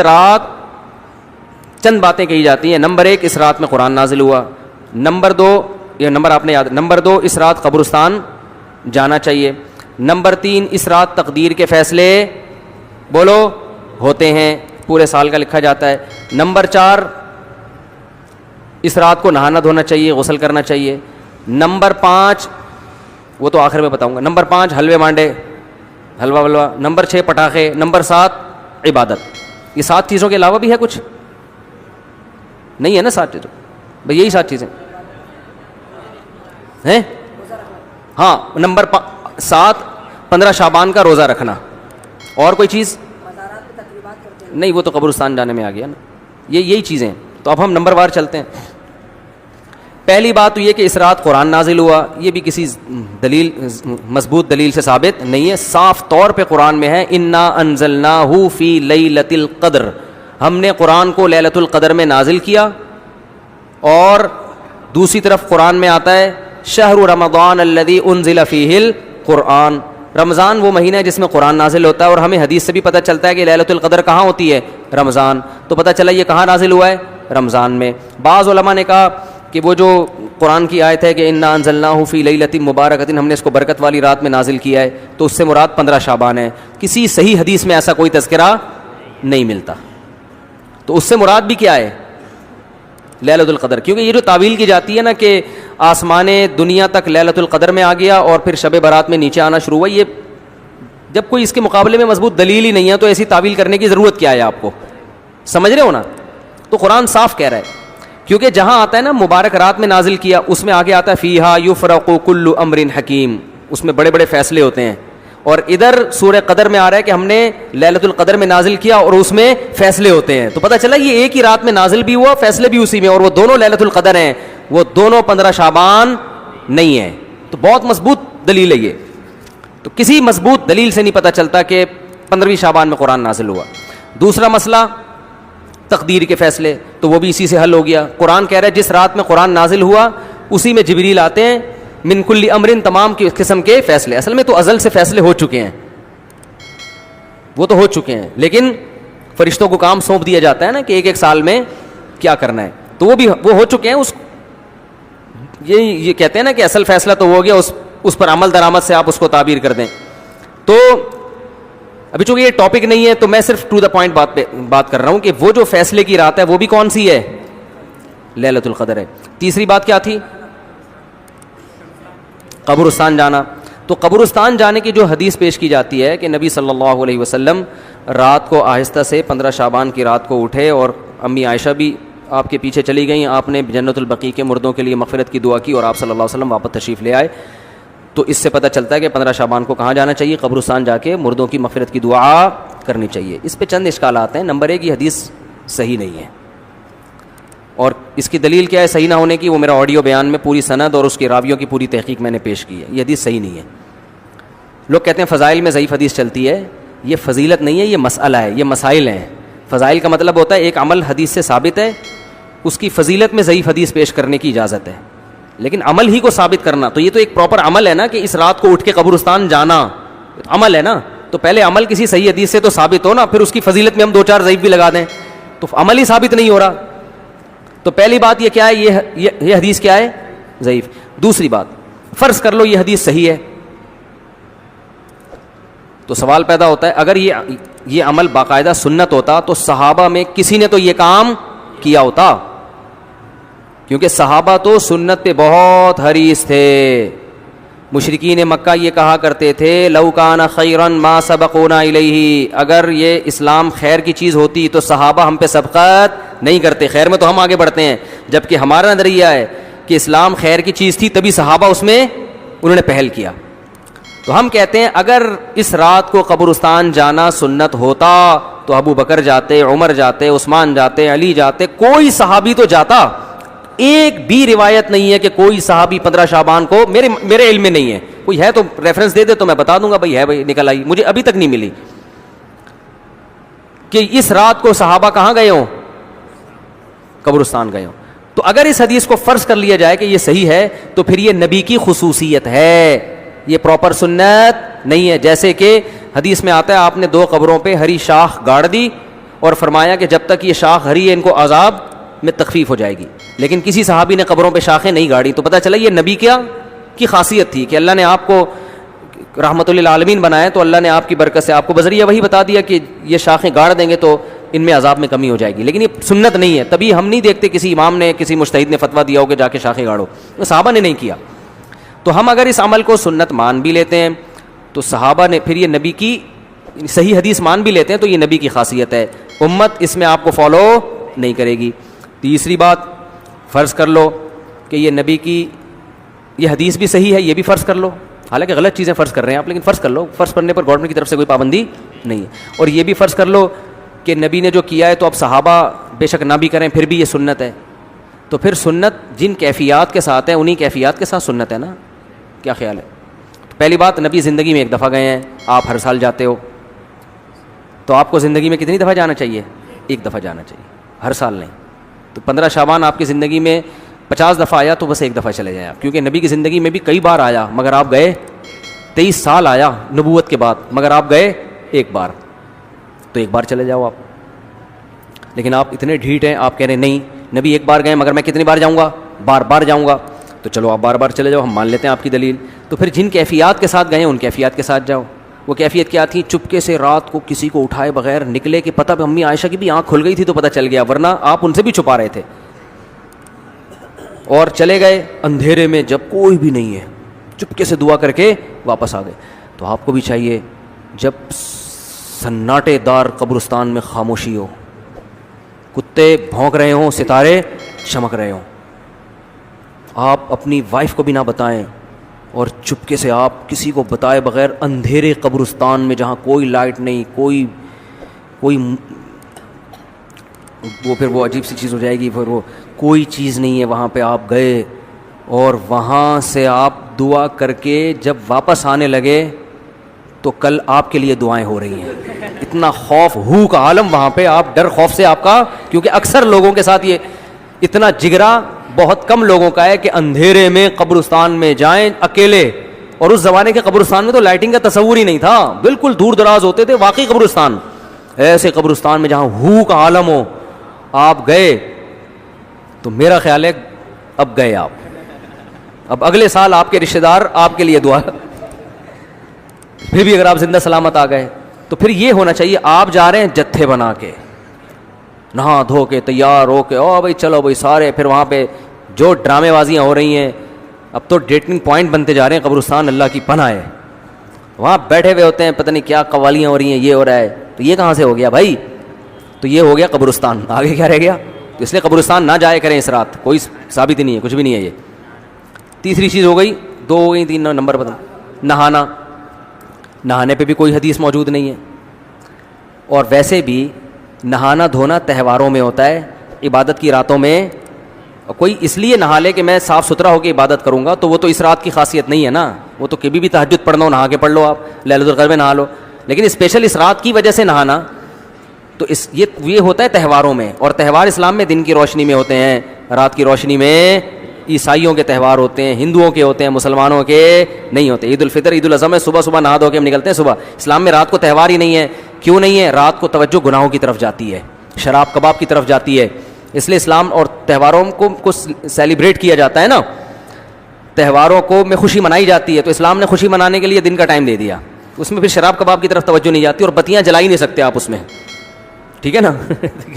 رات چند باتیں کہی جاتی ہیں. نمبر 1 اس رات میں قرآن نازل ہوا. نمبر 2 یہ نمبر آپ نے یاد. نمبر 2 اس رات قبرستان جانا چاہیے. نمبر 3 اس رات تقدیر کے فیصلے بولو ہوتے ہیں, پورے سال کا لکھا جاتا ہے. نمبر 4 اس رات کو نہانا دھونا چاہیے, غسل کرنا چاہیے. نمبر 5 وہ تو آخر میں بتاؤں گا. نمبر 5 حلوے مانڈے, حلوہ ولوا. نمبر 6 پٹاخے. نمبر 7 عبادت. یہ 7 چیزوں کے علاوہ بھی ہے کچھ نہیں ہے نا؟ 7 چیزوں بھائی یہی 7 چیزیں ہیں. ہاں نمبر 7 15 شعبان کا روزہ رکھنا. اور کوئی چیز نہیں, وہ تو قبرستان جانے میں آ گیا نا. یہی چیزیں. تو اب ہم نمبر وار چلتے ہیں. پہلی بات تو یہ کہ اس رات قرآن نازل ہوا, یہ بھی کسی دلیل مضبوط دلیل سے ثابت نہیں ہے. صاف طور پہ قرآن میں ہے انا انزلناہ فی لیلۃ القدر, ہم نے قرآن کو لیلۃ القدر میں نازل کیا. اور دوسری طرف قرآن میں آتا ہے شہر رمضان الذی انزل فیہ القرآن, رمضان وہ مہینہ ہے جس میں قرآن نازل ہوتا ہے. اور ہمیں حدیث سے بھی پتہ چلتا ہے کہ لیلۃ القدر کہاں ہوتی ہے؟ رمضان. تو پتہ چلا یہ کہاں نازل ہوا ہے؟ رمضان میں. بعض علماء نے کہا کہ وہ جو قرآن کی آیت ہے کہ انا انزلناہ فی لیلۃ مبارکۃ, ہم نے اس کو برکت والی رات میں نازل کیا ہے, تو اس سے مراد 15 شعبان ہے. کسی صحیح حدیث میں ایسا کوئی تذکرہ نہیں ملتا. تو اس سے مراد بھی کیا ہے؟ لیلۃ القدر. کیونکہ یہ جو تعویل کی جاتی ہے نا کہ آسمان دنیا تک لیلۃ القدر میں آ گیا اور پھر شب برات میں نیچے آنا شروع ہوا, یہ جب کوئی اس کے مقابلے میں مضبوط دلیل ہی نہیں ہے تو ایسی تعویل کرنے کی ضرورت کیا ہے آپ کو؟ سمجھ رہے ہو نا؟ تو قرآن صاف کہہ رہا ہے. کیونکہ جہاں آتا ہے نا مبارک رات میں نازل کیا, اس میں آگے آتا ہے فیہا یفرق کل امر حکیم, اس میں بڑے بڑے فیصلے ہوتے ہیں. اور ادھر سورہ قدر میں آ رہا ہے کہ ہم نے لیلۃ القدر میں نازل کیا اور اس میں فیصلے ہوتے ہیں. تو پتہ چلا یہ ایک ہی رات میں نازل بھی ہوا, فیصلے بھی اسی میں, اور وہ دونوں لیلۃ القدر ہیں, وہ دونوں 15 شعبان نہیں ہیں. تو بہت مضبوط دلیل ہے یہ. تو کسی مضبوط دلیل سے نہیں پتہ چلتا کہ 15ویں شعبان میں قرآن نازل ہوا. دوسرا مسئلہ تقدیر کے فیصلے, تو وہ بھی اسی سے حل ہو گیا. قرآن کہہ رہا ہے جس رات میں قرآن نازل ہوا اسی میں جبریل آتے ہیں, من کل امرن, تمام کی قسم کے فیصلے. اصل میں تو ازل سے فیصلے ہو چکے ہیں, وہ تو ہو چکے ہیں, لیکن فرشتوں کو کام سونپ دیا جاتا ہے نا کہ ایک سال میں کیا کرنا ہے, تو وہ ہو چکے ہیں. یہ کہتے ہیں نا کہ اصل فیصلہ تو ہو گیا, اس پر عمل درآمد سے آپ اس کو تعبیر کر دیں. تو ابھی چونکہ یہ ٹاپک نہیں ہے تو میں صرف ٹو دا پوائنٹ بات کر رہا ہوں کہ وہ جو فیصلے کی رات ہے وہ بھی کون سی ہے؟ لیلۃ القدر ہے. تیسری بات کیا تھی؟ قبرستان جانا. تو قبرستان جانے کی جو حدیث پیش کی جاتی ہے کہ نبی صلی اللہ علیہ وسلم رات کو آہستہ سے 15 شعبان کی رات کو اٹھے, اور امی عائشہ بھی آپ کے پیچھے چلی گئیں, آپ نے جنت البقیع کے مردوں کے لیے مغفرت کی دعا کی اور آپ صلی اللہ علیہ وسلم واپس تشریف لے آئے. تو اس سے پتہ چلتا ہے کہ 15 شعبان کو کہاں جانا چاہیے؟ قبرستان جا کے مردوں کی مغفرت کی دعا کرنی چاہیے. اس پہ چند اشکالات ہیں. نمبر 1 یہ حدیث صحیح نہیں ہے, اور اس کی دلیل کیا ہے صحیح نہ ہونے کی؟ وہ میرا آڈیو بیان میں پوری سند اور اس کے راویوں کی پوری تحقیق میں نے پیش کی ہے. یہ حدیث صحیح نہیں ہے. لوگ کہتے ہیں فضائل میں ضعیف حدیث چلتی ہے. یہ فضیلت نہیں ہے, یہ مسئلہ ہے, یہ مسائل ہیں. فضائل کا مطلب ہوتا ہے ایک عمل حدیث سے ثابت ہے, اس کی فضیلت میں ضعیف حدیث پیش کرنے کی اجازت ہے, لیکن عمل ہی کو ثابت کرنا تو یہ تو ایک پراپر عمل ہے نا کہ اس رات کو اٹھ کے قبرستان جانا عمل ہے نا. تو پہلے عمل کسی صحیح حدیث سے تو ثابت ہو نا, پھر اس کی فضیلت میں ہم 2-4 ضعیف بھی لگا دیں تو عمل ہی ثابت نہیں ہو رہا. تو پہلی بات یہ کیا ہے, یہ حدیث کیا ہے؟ ضعیف. دوسری بات, فرض کر لو یہ حدیث صحیح ہے, تو سوال پیدا ہوتا ہے اگر یہ عمل باقاعدہ سنت ہوتا تو صحابہ میں کسی نے تو یہ کام کیا ہوتا, کیونکہ صحابہ تو سنت پہ بہت حریص تھے. مشرکین مکہ یہ کہا کرتے تھے لو کان خیرا ما سبقونا الیہ, اگر یہ اسلام خیر کی چیز ہوتی تو صحابہ ہم پہ سبقت نہیں کرتے, خیر میں تو ہم آگے بڑھتے ہیں. جبکہ ہمارا نظریہ ہے کہ اسلام خیر کی چیز تھی تبھی صحابہ اس میں انہوں نے پہل کیا. تو ہم کہتے ہیں اگر اس رات کو قبرستان جانا سنت ہوتا تو ابو بکر جاتے, عمر جاتے, عثمان جاتے, علی جاتے, کوئی صحابی تو جاتا. ایک بھی روایت نہیں ہے کہ کوئی صحابی 15 شعبان کو, میرے علم میں نہیں ہے, کوئی ہے تو ریفرنس دے دے تو میں بتا دوں گا بھائی ہے, بھائی نکل آئی, مجھے ابھی تک نہیں ملی کہ اس رات کو صحابہ کہاں گئے ہوں, قبرستان گئے ہوں. تو اگر اس حدیث کو فرض کر لیا جائے کہ یہ صحیح ہے تو پھر یہ نبی کی خصوصیت ہے, یہ پراپر سنت نہیں ہے. جیسے کہ حدیث میں آتا ہے آپ نے 2 قبروں پہ ہری شاخ گاڑ دی اور فرمایا کہ جب تک یہ شاخ ہری ہے ان کو عذاب میں تخفیف ہو جائے گی. لیکن کسی صحابی نے قبروں پہ شاخیں نہیں گاڑی, تو پتہ چلا یہ نبی کیا کی خاصیت تھی کہ اللہ نے آپ کو رحمت للعالمین بنایا, تو اللہ نے آپ کی برکت سے آپ کو بذریعہ وہی بتا دیا کہ یہ شاخیں گاڑ دیں گے تو ان میں عذاب میں کمی ہو جائے گی. لیکن یہ سنت نہیں ہے, تبھی ہم نہیں دیکھتے کسی امام نے کسی مجتہد نے فتویٰ دیا ہو کہ جا کے شاخیں گاڑو, صحابہ نے نہیں کیا. تو ہم اگر اس عمل کو سنت مان بھی لیتے ہیں تو صحابہ نے, پھر یہ نبی کی صحیح حدیث مان بھی لیتے ہیں تو یہ نبی کی خاصیت ہے, امت اس میں آپ کو فالو نہیں کرے گی. تیسری بات, فرض کر لو کہ یہ نبی کی یہ حدیث بھی صحیح ہے, یہ بھی فرض کر لو, حالانکہ غلط چیزیں فرض کر رہے ہیں آپ, لیکن فرض کر لو, فرض کرنے پر گورنمنٹ کی طرف سے کوئی پابندی نہیں ہے. اور یہ بھی فرض کر لو کہ نبی نے جو کیا ہے تو اب صحابہ بے شک نہ بھی کریں پھر بھی یہ سنت ہے, تو پھر سنت جن کیفیات کے ساتھ ہے انہی کیفیات کے ساتھ سنت ہے نا. کیا خیال ہے؟ تو پہلی بات, نبی زندگی میں ایک دفعہ گئے ہیں, آپ ہر سال جاتے ہو, تو آپ کو زندگی میں کتنی دفعہ جانا چاہیے؟ ایک دفعہ جانا چاہیے, ہر سال نہیں. تو 15 شعبان آپ کی زندگی میں 50 دفعہ آیا تو بس ایک دفعہ چلے جائیں آپ, کیونکہ نبی کی زندگی میں بھی کئی بار آیا مگر آپ گئے, 23 سال آیا نبوت کے بعد مگر آپ گئے ایک بار, تو ایک بار چلے جاؤ آپ. لیکن آپ اتنے ڈھیٹ ہیں, آپ کہہ رہے ہیں نہیں نبی ایک بار گئے مگر میں کتنی بار جاؤں گا؟ بار بار جاؤں گا. تو چلو آپ بار بار چلے جاؤ, ہم مان لیتے ہیں آپ کی دلیل. تو پھر جن کیفیات کے ساتھ گئے ان کیفیات کے ساتھ جاؤ. وہ کیفیت کیا تھی؟ چپکے سے رات کو کسی کو اٹھائے بغیر نکلے کہ پتہ امی عائشہ کی بھی آنکھ کھل گئی تھی تو پتہ چل گیا, ورنہ آپ ان سے بھی چھپا رہے تھے. اور چلے گئے اندھیرے میں جب کوئی بھی نہیں ہے, چپکے سے دعا کر کے واپس آ گئے. تو آپ کو بھی چاہیے جب سناٹے دار قبرستان میں خاموشی ہو, کتے بھونک رہے ہوں, ستارے چمک رہے ہوں, آپ اپنی وائف کو بھی نہ بتائیں اور چپکے سے آپ کسی کو بتائے بغیر اندھیرے قبرستان میں جہاں کوئی لائٹ نہیں, کوئی وہ پھر وہ عجیب سی چیز ہو جائے گی, پھر وہ کوئی چیز نہیں ہے وہاں پہ آپ گئے اور وہاں سے آپ دعا کر کے جب واپس آنے لگے تو کل آپ کے لیے دعائیں ہو رہی ہیں. اتنا خوف ہو کا عالم وہاں پہ, آپ ڈر خوف سے آپ کا, کیونکہ اکثر لوگوں کے ساتھ یہ اتنا جگرا بہت کم لوگوں کا ہے کہ اندھیرے میں قبرستان میں جائیں اکیلے. اور اس زمانے کے قبرستان میں تو لائٹنگ کا تصور ہی نہیں تھا, بالکل دور دراز ہوتے تھے واقعی قبرستان. ایسے قبرستان میں جہاں ہو کا عالم ہو آپ گئے تو میرا خیال ہے اب گئے آپ, اب اگلے سال آپ کے رشتہ دار آپ کے لیے دعا. پھر بھی اگر آپ زندہ سلامت آ گئے تو پھر یہ ہونا چاہیے آپ جا رہے ہیں جتھے بنا کے, نہا دھو کے تیار ہو کے, او بھائی چلو بھائی سارے, پھر وہاں پہ جو ڈرامے بازیاں ہو رہی ہیں, اب تو ڈیٹنگ پوائنٹ بنتے جا رہے ہیں قبرستان, اللہ کی پناہ ہے. وہاں بیٹھے ہوئے ہوتے ہیں, پتہ نہیں کیا قوالیاں ہو رہی ہیں, یہ ہو رہا ہے, تو یہ کہاں سے ہو گیا بھائی؟ تو یہ ہو گیا قبرستان, آگے کیا رہ گیا؟ تو اس لیے قبرستان نہ جائے کریں اس رات, کوئی ثابت ہی نہیں ہے, کچھ بھی نہیں ہے یہ. تیسری چیز ہو گئی, 2 ہو گئی, 3 نمبر بتا. نہانا, نہانے پہ بھی کوئی حدیث موجود نہیں ہے. اور ویسے بھی نہانا دھونا تہواروں میں ہوتا ہے, عبادت کی راتوں میں کوئی اس لیے نہا لے کہ میں صاف ستھرا ہو کے عبادت کروں گا, تو وہ تو اس رات کی خاصیت نہیں ہے نا. وہ تو کبھی بھی تہجد پڑھنا ہو نہا کے پڑھ لو, آپ لیلۃ القدر میں نہا لو, لیکن اسپیشل اس رات کی وجہ سے نہانا تو یہ ہوتا ہے تہواروں میں. اور تہوار اسلام میں دن کی روشنی میں ہوتے ہیں, رات کی روشنی میں. عیسائیوں کے تہوار ہوتے ہیں, ہندوؤں کے ہوتے ہیں, مسلمانوں کے نہیں ہوتے. عید الفطر, عید الاضحیٰ میں صبح صبح نہا دھو کے ہم نکلتے ہیں صبح. اسلام میں رات کو تہوار ہی نہیں ہے. کیوں نہیں ہے؟ رات کو توجہ گناہوں کی طرف جاتی ہے, شراب کباب کی طرف جاتی ہے, اس لیے اسلام اور تہواروں کو سیلیبریٹ کیا جاتا ہے نا, تہواروں کو میں خوشی منائی جاتی ہے, تو اسلام نے خوشی منانے کے لیے دن کا ٹائم دے دیا. اس میں پھر شراب کباب کی طرف توجہ نہیں جاتی, اور بتیاں جلا ہی نہیں سکتے آپ اس میں, ٹھیک ہے نا.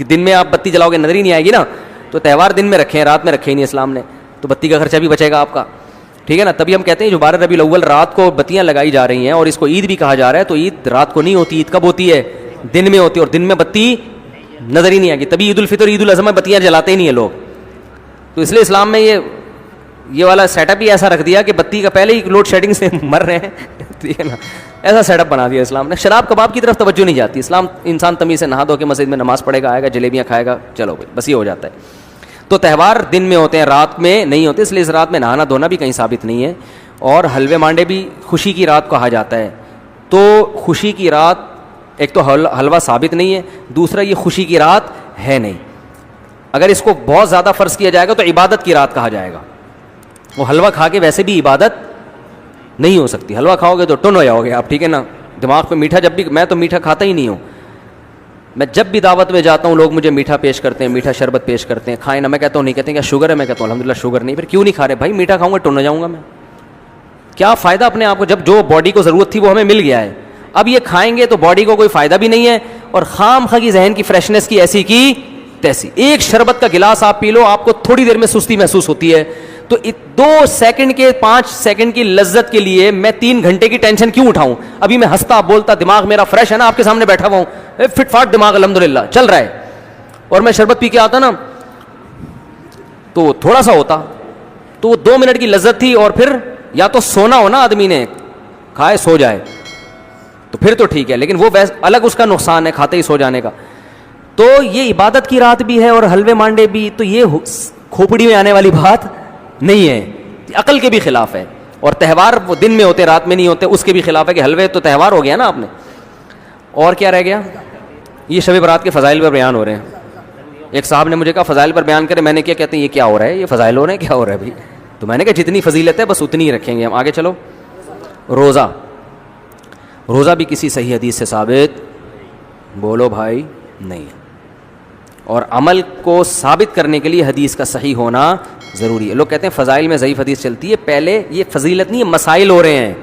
دن میں آپ بتی جلاؤ گے نظر ہی نہیں آئے گی نا, تو تہوار دن میں رکھے ہیں, رات میں رکھے ہی نہیں اسلام نے, تو بتی کا خرچہ بھی بچے گا آپ کا, ٹھیک ہے نا. تبھی ہم کہتے ہیں جو 12 ربیع الاول رات کو بتیاں لگائی جا رہی ہیں, اور اس کو عید بھی کہا جا رہا ہے, تو عید رات کو نہیں ہوتی, عید کب ہوتی ہے؟ دن میں ہوتی ہے, اور دن میں بتی نظر ہی نہیں آئے گی. تبھی عید الفطر, عید الاضحیٰ میں بتیاں جلاتے ہی نہیں ہیں لوگ. تو اس لیے اسلام میں یہ والا سیٹ اپ ہی ایسا رکھ دیا کہ بتی کا پہلے ہی لوڈ شیڈنگ سے مر رہے ہیں, ٹھیک ہے نا, ایسا سیٹ اپ بنا دیا اسلام نے. شراب کباب کی طرف توجہ نہیں جاتی. اسلام انسان تمیز سے نہا دھو کے مسجد میں نماز پڑھے گا, آئے گا, جلیبیاں کھائے گا, چلو بھائی بس یہ ہو جاتا ہے. تو تہوار دن میں ہوتے ہیں, رات میں نہیں ہوتے, اس لیے اس رات میں نہانا دھونا بھی کہیں ثابت نہیں ہے. اور حلوے مانڈے بھی خوشی کی رات کہا جاتا ہے. تو خوشی کی رات, ایک تو حلوہ ثابت نہیں ہے, دوسرا یہ خوشی کی رات ہے نہیں. اگر اس کو بہت زیادہ فرض کیا جائے گا تو عبادت کی رات کہا جائے گا. وہ حلوہ کھا کے ویسے بھی عبادت نہیں ہو سکتی. حلوہ کھاؤ گے تو ٹن ہو جاؤ گے آپ, ٹھیک ہے نا. دماغ پہ میٹھا, جب بھی, میں تو میٹھا کھاتا ہی نہیں ہوں, میں جب بھی دعوت میں جاتا ہوں لوگ مجھے میٹھا پیش کرتے ہیں, میٹھا شربت پیش کرتے ہیں, کھائیں نا. میں کہتا ہوں نہیں. کہتے ہیں کیا شوگر ہے؟ میں کہتا ہوں الحمدللہ شوگر نہیں. پھر کیوں نہیں کھا رہے بھائی؟ میٹھا کھاؤں گا ٹن جاؤں گا میں. کیا فائدہ اپنے آپ کو, جب جو باڈی کو ضرورت تھی وہ ہمیں مل گیا ہے. اب یہ کھائیں گے تو باڈی کو کوئی فائدہ بھی نہیں ہے, اور خام خواہ کی ذہن کی فریشنس کی ایسی کی تیسی. ایک شربت کا گلاس آپ پی لو, آپ کو تھوڑی دیر میں سستی محسوس ہوتی ہے. تو 2 سیکنڈ کے 5 سیکنڈ کی لذت کے لیے میں 3 گھنٹے کی ٹینشن کیوں اٹھاؤں؟ ابھی میں ہنستا بولتا, دماغ میرا فریش ہے نا, آپ کے سامنے بیٹھا ہوا ہوں, فٹ فاٹ دماغ الحمدللہ چل رہا ہے, اور میں شربت پی کے آتا نا تو تھوڑا سا ہوتا, تو وہ 2 منٹ کی لذت تھی. اور پھر یا تو سونا ہو نا, آدمی نے کھائے سو جائے تو پھر تو ٹھیک ہے, لیکن وہ الگ اس کا نقصان ہے کھاتے ہی سو جانے کا. تو یہ عبادت کی رات بھی ہے اور حلوے مانڈے بھی, تو یہ کھوپڑی میں آنے والی بات نہیں ہے, عقل کے بھی خلاف ہے. اور تہوار وہ دن میں ہوتے رات میں نہیں ہوتے, اس کے بھی خلاف ہے کہ حلوے تو تہوار ہو گیا نا آپ نے. اور کیا رہ گیا؟ یہ شب برات کے فضائل پر بیان ہو رہے ہیں. ایک صاحب نے مجھے کہا فضائل پر بیان کرے. میں نے کیا کہتے ہیں یہ کیا ہو رہا ہے, یہ فضائل ہو رہے ہیں, کیا ہو رہا ہے بھائی؟ تو میں نے کہا جتنی فضیلت ہے بس اتنی ہی رکھیں گے ہم. آگے چلو. روزہ بھی کسی صحیح حدیث سے ثابت بولو بھائی نہیں ہے, اور عمل کو ثابت کرنے کے لیے حدیث کا صحیح ہونا ضروری ہے. لوگ کہتے ہیں فضائل میں ضعیف حدیث چلتی ہے. پہلے یہ فضیلت نہیں ہے, مسائل ہو رہے ہیں.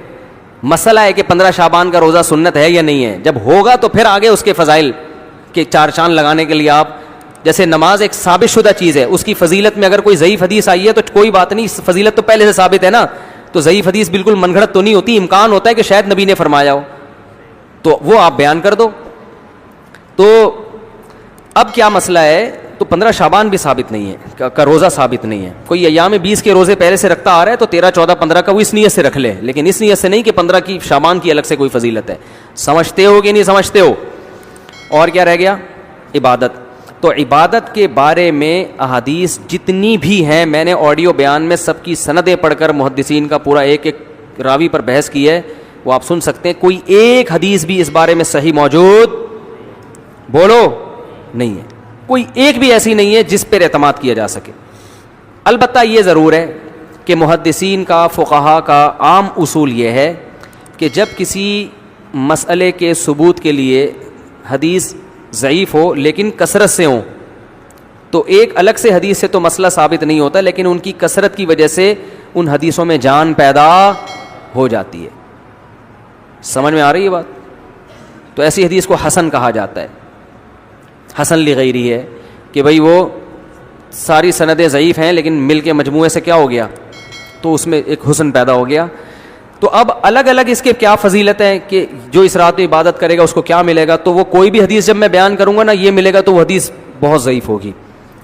مسئلہ ہے کہ 15 شعبان کا روزہ سنت ہے یا نہیں ہے. جب ہوگا تو پھر آگے اس کے فضائل کے 4 چاند لگانے کے لیے آپ, جیسے نماز ایک ثابت شدہ چیز ہے, اس کی فضیلت میں اگر کوئی ضعیف حدیث آئی ہے تو کوئی بات نہیں, فضیلت تو پہلے سے ثابت ہے نا. تو ضعیف حدیث بالکل من گھڑت تو نہیں ہوتی, امکان ہوتا ہے کہ شاید نبی نے فرمایا ہو, تو وہ آپ بیان کر دو. تو اب کیا مسئلہ ہے؟ تو 15 شعبان بھی ثابت نہیں ہے کا روزہ ثابت نہیں ہے. کوئی ایام 20 کے روزے پہلے سے رکھتا آ رہا ہے تو 13, 14, 15 کا وہ اس نیت سے رکھ لے, لیکن اس نیت سے نہیں کہ 15 کی شعبان کی الگ سے کوئی فضیلت ہے. سمجھتے ہو کہ نہیں سمجھتے ہو؟ اور کیا رہ گیا؟ عبادت. تو عبادت کے بارے میں احادیث جتنی بھی ہیں, میں نے آڈیو بیان میں سب کی سندیں پڑھ کر محدثین کا پورا ایک ایک راوی پر بحث کی ہے, وہ آپ سن سکتے ہیں. کوئی ایک حدیث بھی اس بارے میں صحیح موجود بولو نہیں ہے. کوئی ایک بھی ایسی نہیں ہے جس پر اعتماد کیا جا سکے. البتہ یہ ضرور ہے کہ محدثین کا, فقہا کا عام اصول یہ ہے کہ جب کسی مسئلے کے ثبوت کے لیے حدیث ضعیف ہو لیکن کثرت سے ہوں, تو ایک الگ سے حدیث سے تو مسئلہ ثابت نہیں ہوتا, لیکن ان کی کثرت کی وجہ سے ان حدیثوں میں جان پیدا ہو جاتی ہے. سمجھ میں آ رہی ہے بات؟ تو ایسی حدیث کو حسن کہا جاتا ہے. حسن لغیری ہے کہ بھئی وہ ساری سندیں ضعیف ہیں لیکن مل کے مجموعے سے کیا ہو گیا, تو اس میں ایک حسن پیدا ہو گیا. تو اب الگ الگ اس کے کیا فضیلت ہے کہ جو اس رات میں عبادت کرے گا اس کو کیا ملے گا, تو وہ کوئی بھی حدیث جب میں بیان کروں گا نا یہ ملے گا تو وہ حدیث بہت ضعیف ہوگی.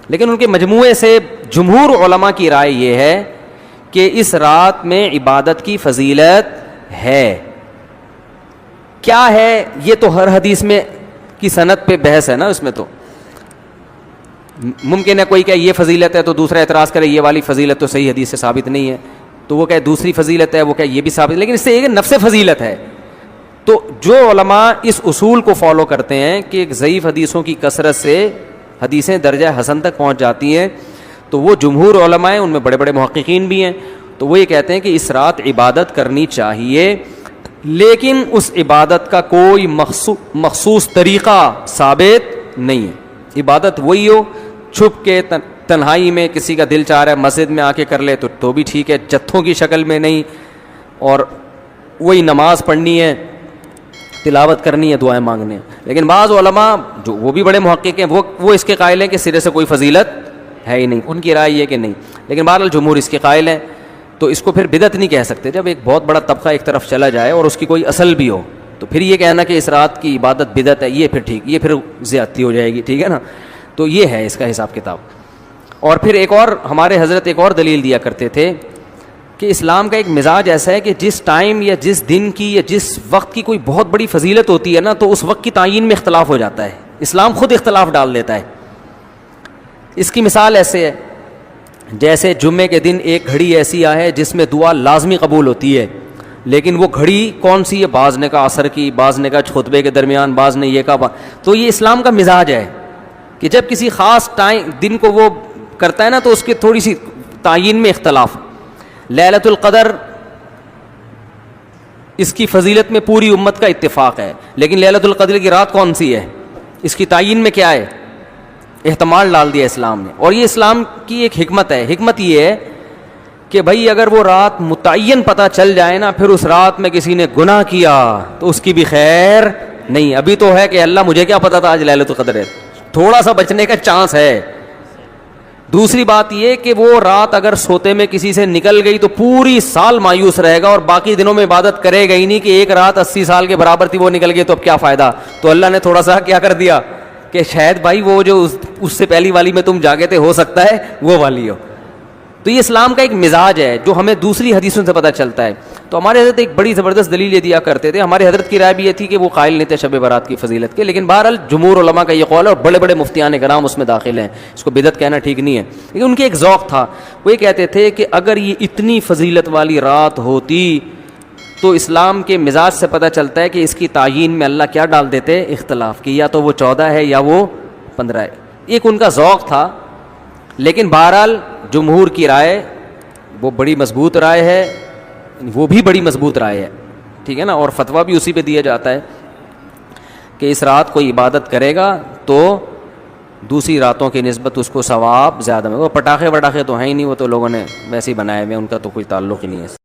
لیکن ان کے مجموعے سے جمہور علماء کی رائے یہ ہے کہ اس رات میں عبادت کی فضیلت ہے. کیا ہے یہ تو ہر حدیث میں کی سند پہ بحث ہے نا, اس میں تو ممکن ہے کوئی کہ یہ فضیلت ہے تو دوسرا اعتراض کرے یہ والی فضیلت تو صحیح حدیث سے ثابت نہیں ہے, تو وہ کہ دوسری فضیلت ہے, وہ کہ یہ بھی ثابت, لیکن اس سے ایک نفس فضیلت ہے. تو جو علماء اس اصول کو فالو کرتے ہیں کہ ضعیف حدیثوں کی کثرت سے حدیثیں درجہ حسن تک پہنچ جاتی ہیں, تو وہ جمہور علماء ہیں, ان میں بڑے بڑے محققین بھی ہیں, تو وہ یہ کہتے ہیں کہ اس رات عبادت کرنی چاہیے, لیکن اس عبادت کا کوئی مخصوص طریقہ ثابت نہیں ہے. عبادت وہی ہو, چھپ کے تنہائی میں کسی کا دل چاہ رہا ہے مسجد میں آ کے کر لے تو بھی ٹھیک ہے, جتھوں کی شکل میں نہیں, اور وہی نماز پڑھنی ہے, تلاوت کرنی ہے, دعائیں مانگنے ہیں. لیکن بعض علماء جو وہ بھی بڑے محقق ہیں وہ اس کے قائل ہیں کہ سرے سے کوئی فضیلت ہے ہی نہیں, ان کی رائے یہ کہ نہیں. لیکن بہرحال جمہور اس کے قائل ہیں, تو اس کو پھر بدعت نہیں کہہ سکتے. جب ایک بہت بڑا طبقہ ایک طرف چلا جائے اور اس کی کوئی اصل بھی ہو, تو پھر یہ کہنا کہ اس رات کی عبادت بدعت ہے, یہ پھر ٹھیک, یہ پھر زیادتی ہو جائے گی, ٹھیک ہے نا. تو یہ ہے اس کا حساب کتاب. اور پھر ایک اور ہمارے حضرت ایک اور دلیل دیا کرتے تھے کہ اسلام کا ایک مزاج ایسا ہے کہ جس ٹائم یا جس دن کی یا جس وقت کی کوئی بہت بڑی فضیلت ہوتی ہے نا, تو اس وقت کی تعین میں اختلاف ہو جاتا ہے. اسلام خود اختلاف ڈال دیتا ہے. اس کی مثال ایسے ہے جیسے جمعے کے دن ایک گھڑی ایسی ہے جس میں دعا لازمی قبول ہوتی ہے, لیکن وہ گھڑی کون سی ہے؟ بعض نے کہا عصر کی, بعض نے کہا خطبے کے درمیان, بعض نے یہ کہا. تو یہ اسلام کا مزاج ہے کہ جب کسی خاص دن کو وہ کرتا ہے نا تو اس کی تھوڑی سی تعین میں اختلاف. لیلۃ القدر اس کی فضیلت میں پوری امت کا اتفاق ہے, لیکن لیلۃ القدر کی رات کون سی ہے؟ اس کی تعین میں کیا ہے؟ احتمال ڈال دیا اسلام نے. اور یہ اسلام کی ایک حکمت ہے. حکمت یہ ہے کہ بھائی اگر وہ رات متعین پتہ چل جائے نا, پھر اس رات میں کسی نے گناہ کیا تو اس کی بھی خیر نہیں. ابھی تو ہے کہ اللہ مجھے کیا پتا تھا آج لیلۃ القدر ہے, تھوڑا سا بچنے کا چانس ہے. دوسری بات یہ کہ وہ رات اگر سوتے میں کسی سے نکل گئی تو پوری سال مایوس رہے گا, اور باقی دنوں میں عبادت کرے گا ہی نہیں کہ ایک رات 80 سال کے برابر تھی وہ نکل گئی تو اب کیا فائدہ. تو اللہ نے تھوڑا سا کیا کر دیا کہ شاید بھائی وہ جو اس سے پہلی والی میں تم جاگے تھے ہو سکتا ہے وہ والی ہو. تو یہ اسلام کا ایک مزاج ہے جو ہمیں دوسری حدیثوں سے پتہ چلتا ہے. تو ہمارے حضرت ایک بڑی زبردست دلیل یہ دیا کرتے تھے. ہمارے حضرت کی رائے بھی یہ تھی کہ وہ قائل نہیں تھے شب برات کی فضیلت کے, لیکن بہرحال جمہور علماء کا یہ قول ہے اور بڑے بڑے مفتیان کرام اس میں داخل ہیں. اس کو بدعت کہنا ٹھیک نہیں ہے, لیکن ان کے ایک ذوق تھا. وہ یہ کہتے تھے کہ اگر یہ اتنی فضیلت والی رات ہوتی تو اسلام کے مزاج سے پتہ چلتا ہے کہ اس کی تعیین میں اللہ کیا ڈال دیتے, اختلاف کی, یا تو وہ 14 ہے یا وہ 15 ہے. ایک ان کا ذوق تھا. لیکن بہرحال جمہور کی رائے وہ بڑی مضبوط رائے ہے, وہ بھی بڑی مضبوط رائے ہے, ٹھیک ہے نا. اور فتویٰ بھی اسی پہ دیا جاتا ہے کہ اس رات کوئی عبادت کرے گا تو دوسری راتوں کی نسبت اس کو ثواب زیادہ ملے. وہ پٹاخے وٹاخے تو ہیں ہی نہیں, وہ تو لوگوں نے ویسے ہی بنائے ہوئے, ان کا تو کوئی تعلق ہی نہیں ہے.